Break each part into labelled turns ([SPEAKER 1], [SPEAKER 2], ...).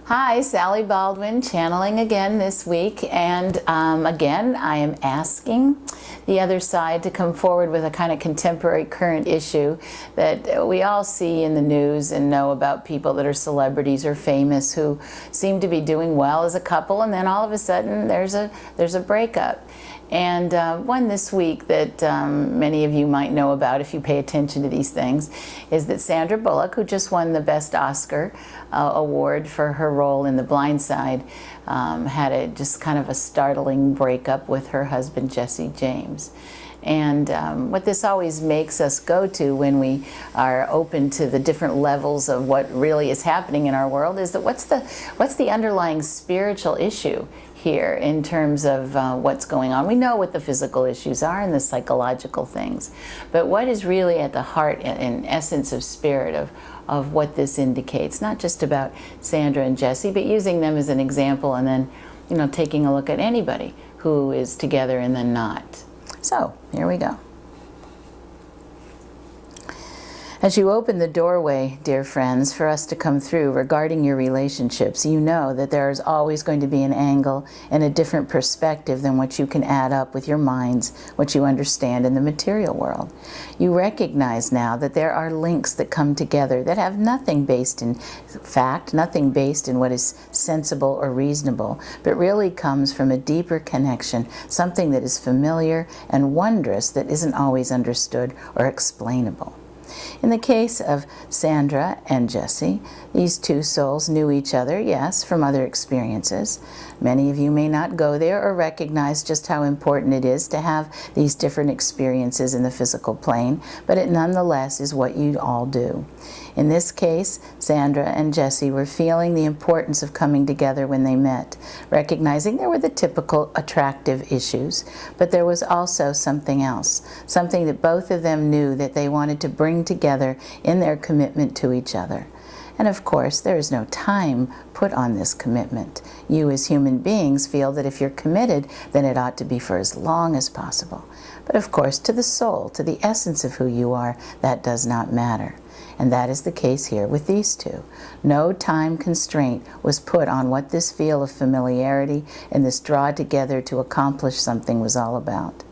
[SPEAKER 1] Hi, Sally Baldwin channeling again this week, and again I am asking the other side to come forward with a kind of contemporary current issue that we all see in the news and know about people that are celebrities or famous who seem to be doing well as a couple, and then all of a sudden there's a breakup. And one this week that many of you might know about if you pay attention to these things is that Sandra Bullock, who just won the Best Oscar award for her role in The Blind Side, had just kind of a startling breakup with her husband Jesse James. And what this always makes us go to when we are open to the different levels of what really is happening in our world is that what's the underlying spiritual issue here in terms of what's going on. We know what the physical issues are and the psychological things, but what is really at the heart and essence of spirit of what this indicates, not just about Sandra and Jesse, but using them as an example and then, taking a look at anybody who is together and then not. So, here we go. As you open the doorway, dear friends, for us to come through regarding your relationships, you know that there is always going to be an angle and a different perspective than what you can add up with your minds, what you understand in the material world. You recognize now that there are links that come together that have nothing based in fact, nothing based in what is sensible or reasonable, but really comes from a deeper connection, something that is familiar and wondrous that isn't always understood or explainable. In the case of Sandra and Jesse, these two souls knew each other, yes, from other experiences. Many of you may not go there or recognize just how important it is to have these different experiences in the physical plane, but it nonetheless is what you all do. In this case, Sandra and Jesse were feeling the importance of coming together when they met, recognizing there were the typical attractive issues, but there was also something else, something that both of them knew that they wanted to bring together in their commitment to each other. And of course, there is no time put on this commitment. You as human beings feel that if you're committed, then it ought to be for as long as possible. But of course, to the soul, to the essence of who you are, that does not matter. And that is the case here with these two. No time constraint was put on what this feel of familiarity and this draw together to accomplish something was all about.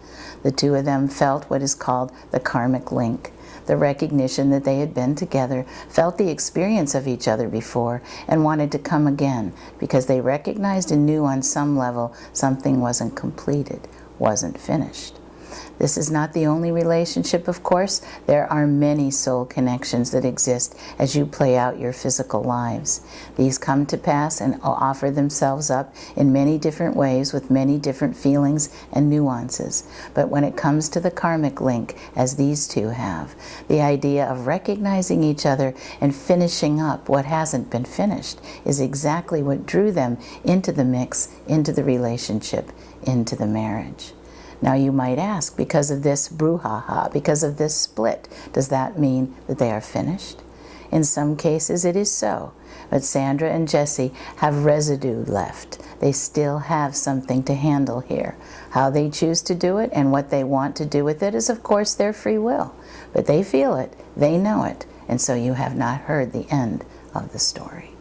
[SPEAKER 1] The two of them felt what is called the karmic link, the recognition that they had been together, felt the experience of each other before, and wanted to come again because they recognized and knew on some level something wasn't completed, wasn't finished. This is not the only relationship, of course. There are many soul connections that exist as you play out your physical lives. These come to pass and offer themselves up in many different ways with many different feelings and nuances. But when it comes to the karmic link, as these two have, the idea of recognizing each other and finishing up what hasn't been finished is exactly what drew them into the mix, into the relationship, into the marriage. Now you might ask, because of this brouhaha, because of this split, does that mean that they are finished? In some cases it is so, but Sandra and Jesse have residue left. They still have something to handle here. How they choose to do it and what they want to do with it is of course their free will. But they feel it, they know it, and so you have not heard the end of the story.